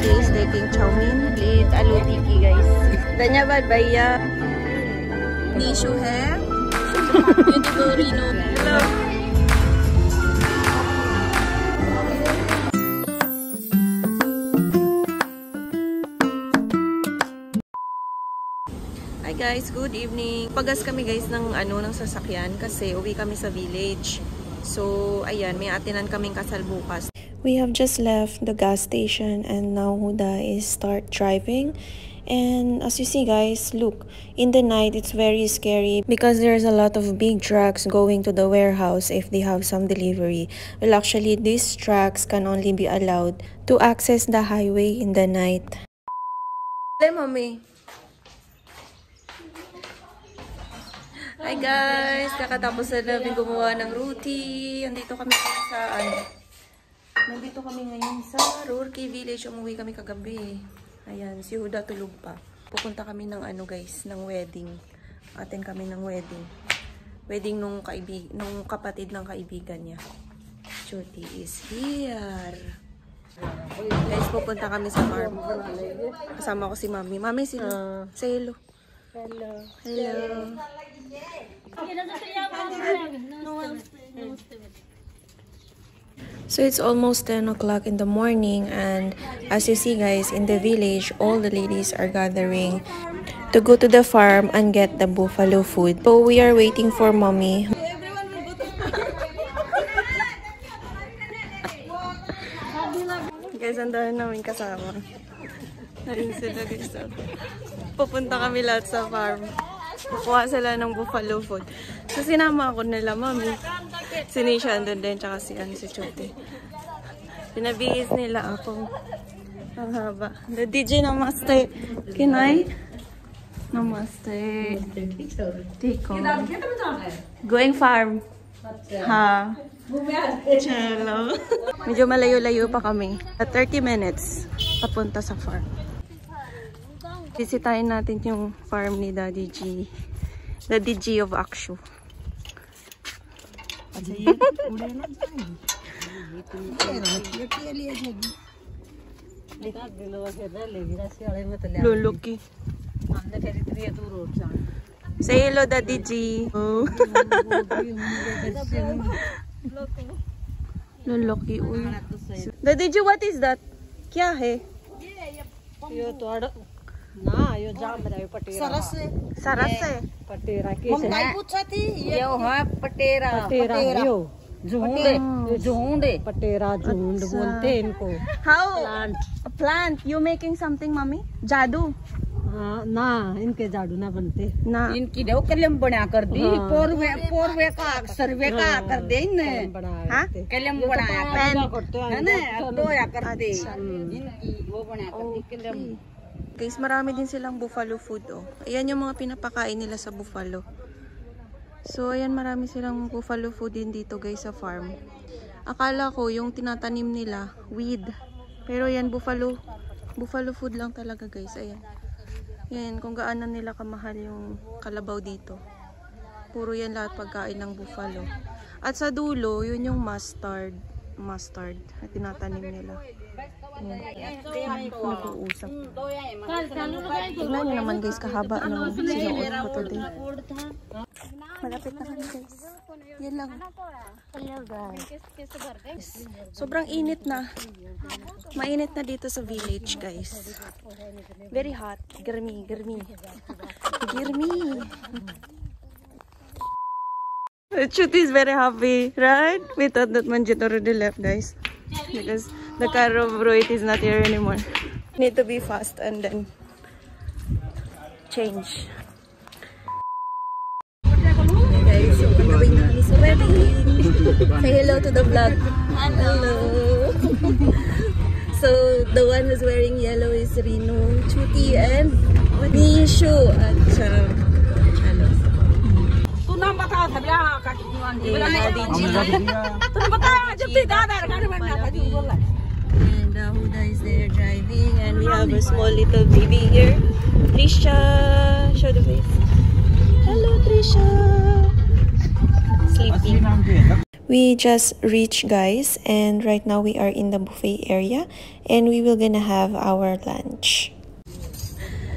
Daddy is taking chow mein with aloo tikki, guys. Dhanyavad, bhaiya. Nishu hai. Beautiful Rino. Hello. Hi guys, good evening. Pagas kami guys ng ng sasakyan kasi uwi kami sa village. So, ayan, may atinan kaming kasal bukas. We have just left the gas station and now Huda is start driving. And as you see guys, look, in the night it's very scary because there's a lot of big trucks going to the warehouse if they have some delivery. Well, actually these trucks can only be allowed to access the highway in the night. Hey, mommy. Hi guys! Kakatapos na namin gumawa ng roti. Nandito kami ngayon sa Roorkee Village. Umuwi kami kagabi. Ayan, si Huda tulog pa. Pupunta kami ng guys, ng wedding. Atin kami ng wedding. Wedding nung kapatid ng kaibigan niya. Chuti is here. Guys, pupunta kami sa farm. Kasama ko si Mami. Mami, sino? Say hello. Hello. Hello. So it's almost 10 o'clock in the morning, and as you see guys, in the village all the ladies are gathering to go to the farm and get the buffalo food. So we are waiting for Mommy. Guys, andahan namin kasama. Ayun sila guys. Pupunta kami lahat sa farm. Kukuha sila ng buffalo food. So, sinama ako nila, Mami. Si Nisha andun din, tsaka si Chuti. Pinabihis nila ako. Ang haba. The DJ namaste. Kinay? Namaste. Tiko. Going farm. Ha. Cello. Medyo malayo-layo pa kami. At 30 minutes, papunta sa farm. Visitahin natin yung farm ni Daddy G. Daddy G of Akshu. Luluki. Say hello, Daddy G. Oh. Luluki. Daddy G, what is that? Kya hai? ना यो जाम बनायो पटेरा सरस से पटेरा के हम काई पूछा थी ये है पटेरा यो झुंड पटेरा झुंड बोलते हैं इनको how plant you making something mummy जादू ना इनके जादू ना बनते ना इनकी दो कलम बना कर दी पोरवे का सर्वे का कर दे कलम बनाया है ना दोया कर दे इनकी वो बना कर दी कलम. Guys, marami din silang buffalo food, oh. Ayan yung mga pinapakain nila sa buffalo. So, ayan, marami silang buffalo food din dito, guys, sa farm. Akala ko, yung tinatanim nila, weed. Pero yan, buffalo food lang talaga, guys. Ayan. Yan, kung gaano nila kamahal yung kalabaw dito. Puro yan lahat pagkain ng buffalo. At sa dulo, yun yung mustard na tinatanim nila. Nag-uusap. Tignan nyo naman guys, kahaba ng sinuot ko today. Malapit na kami guys. Yan lang. Hello guys. Sobrang init na. Mainit na dito sa village guys. Very hot. Girmi. Chuti is very happy, right? We thought that Manjit already left guys. Because the car of Rohit is not here anymore. Need to be fast and then change. Okay guys, so on the way na kami sa wedding. Say hello to the vlog. Hello. So the one who's wearing yellow is Rino, Chuti, and Nishu at Chalo. तूने बताया था क्या काटी दीवानी तूने बताया जब तू दादा गाड़ी में ना था जो बोला. And Huda is there driving, and we have a small little baby here. Trisha, show the face. Hello, Trisha. Sleeping. We just reached, guys, and right now we are in the buffet area and we will gonna have our lunch.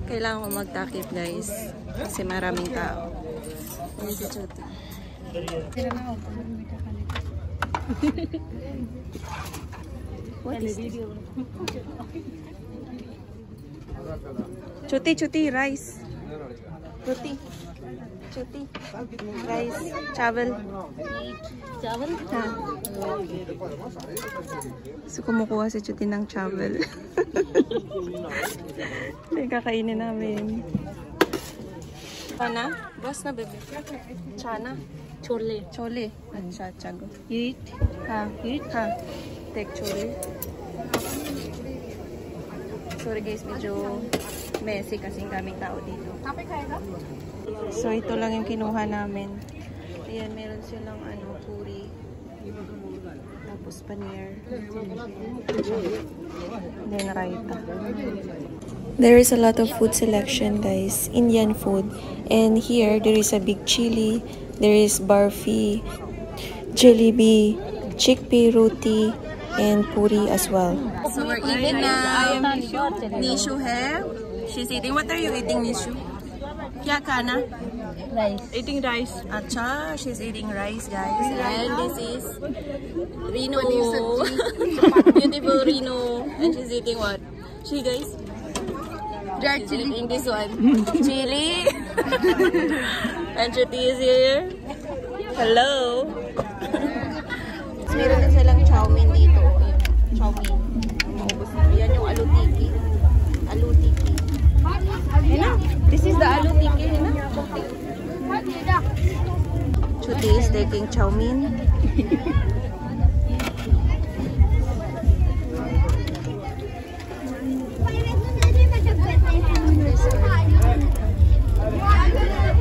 Kailangan ko magtakip, guys, kasi maraming tao. Ayan si Chuti. What is this? Chuti, rice. Chuti, rice, chawal. Chawal? Ha. So, kumukuha si Chuti ng chawal. Kakainin namin. Chana? Boss na, bebe. Chana? Chole. Chole. Acha, chago. Eat. Ha. Take chole. Sorry guys, medyo messy kasing daming tao dito. So, ito lang yung kinuha namin. Ayan, meron silang puri. Tapos paneer. Then raita. There is a lot of food selection, guys. Indian food. And here, there is a big chili. There is barfi, jalebi, chickpea roti, and puri as well. So we're eating now. Nishu hai. She's eating. What are you eating, Nishu? Kya khana? Rice. Eating rice. Acha, she's eating rice, guys. And this is Rino. Beautiful Rino. And she's eating what? Chili, guys. Red chili. Eating this one. Chili. And Chuti is here. Hello. Meron din silang chow mein dito. Chow mein. Maubos na. Yan yung aloo tiki. Aloo tiki. Hina? This is the aloo tiki. Hina? Chuti is taking chow mein.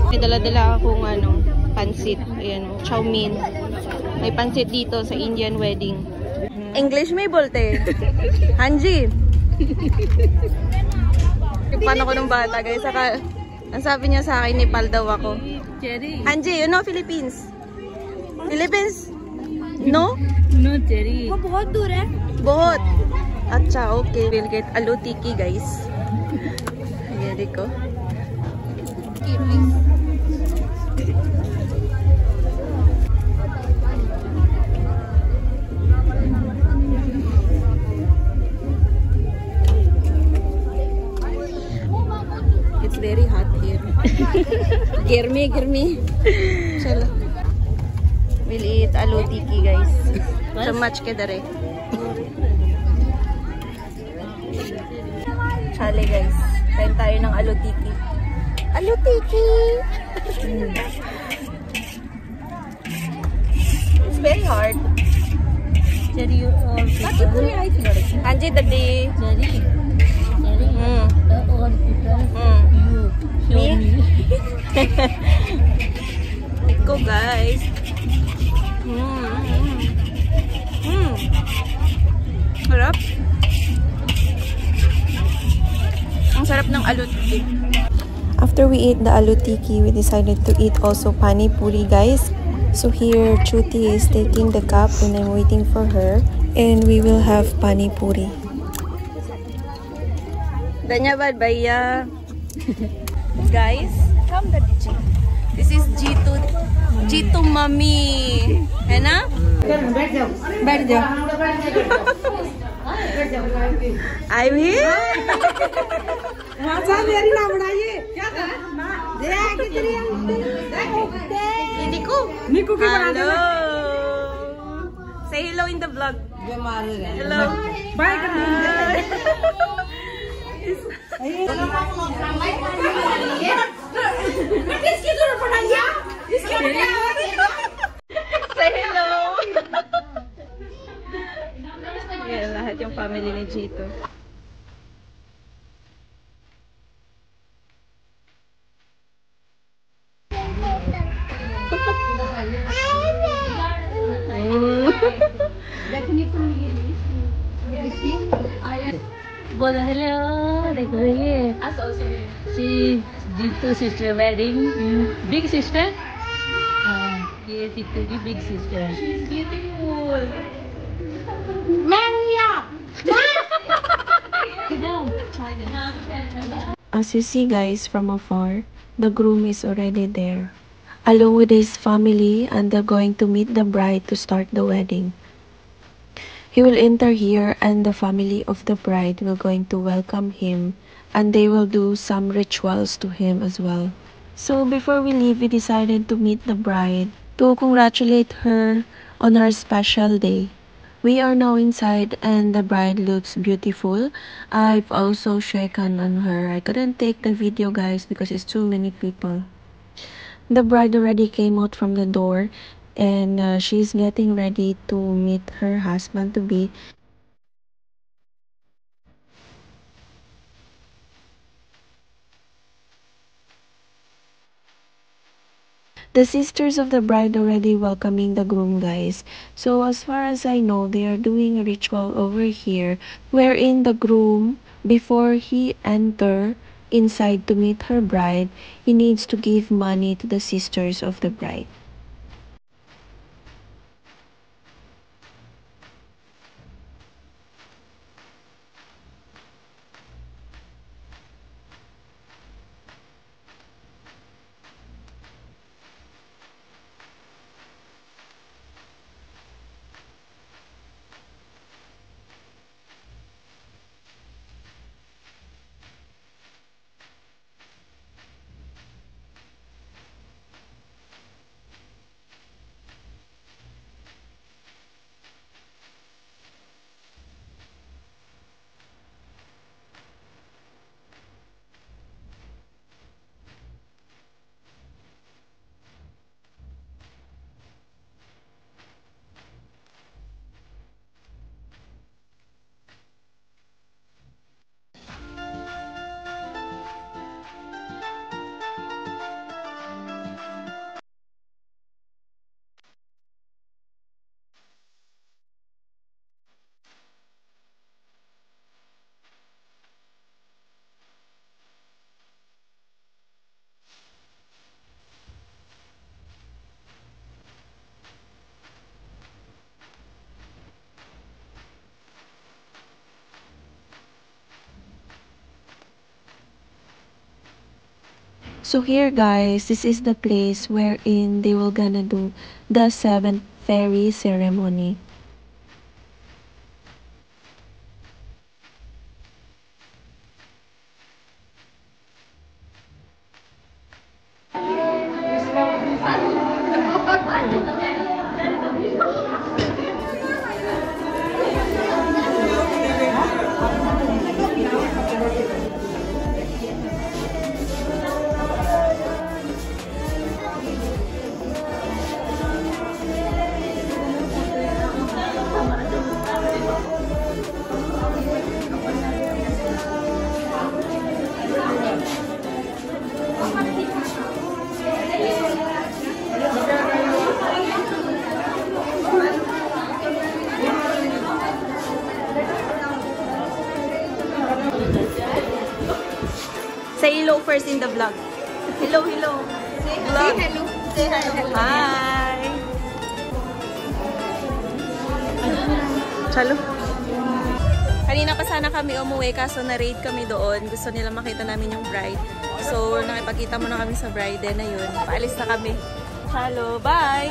May dala-dala akong pansit. Ayan, chow mein. May pansit dito sa Indian wedding. English may bolte. Hanji. Paano ko nung bata, guys? Saka, ang sabi niya sa akin, Nepal daw ako. Cherry. Hanji, you know Philippines? Philippines? No? No, cherry. वो बहुत दूर है. Bohot. Acha, okay. We'll get aloo tiki, guys. Ayan, ko. It's very hot here. Girmi. Chalo. We'll eat aloo tiki, guys. So much ke dare. Chale, guys. Kain tayo ng aloo tiki. Aloo tiki! It's very hard. Cherry और बाकी पूरी आई थी लड़की. Hanji, daddy. cherry. और you show me. Iko, guys. Sarap. Ang sarap ng aloo tiki. After we ate the aloo tiki, we decided to eat also pani puri, guys. So here, Chuti is taking the cup and I'm waiting for her. And we will have pani puri. Dhanyavad, bhaiya. Guys, come the DJ. This is Jitu Mummy. है ना? बैठ जाओ. I'm here. मेरी ना बनाइए. क्या कर? Niku hello. Say hello in the vlog. Hello. Bye. Say hello. Yan, lahat yung family ni Jito. बोलो हेलो. देखो ये सी Jitu sister wedding. Big sister. ये थी big sister. She's beautiful. Maria! As you see guys from afar, the groom is already there, along with his family, and they're going to meet the bride to start the wedding. He will enter here and the family of the bride will going to welcome him, and they will do some rituals to him as well. So before we leave, we decided to meet the bride to congratulate her on her special day. We are now inside and the bride looks beautiful. I've also shaken on her. I couldn't take the video guys because it's too many people. The bride already came out from the door and she's getting ready to meet her husband to be. The sisters of the bride already welcoming the groom guys. So as far as I know, they are doing a ritual over here wherein the groom, before he enter inside to meet her bride, he needs to give money to the sisters of the bride. So here guys, this is the place wherein they will gonna do the 7th fairy ceremony. Say hello first in the vlog. Hello, hello. Say hello. Say hello. Hi. Chalo. Kanina pa sana kami umuwi kaso na-raid kami doon. Gusto nila makita namin yung bride. So, nakipagkita muna kami sa bride na yun. Paalis na kami. Chalo, bye!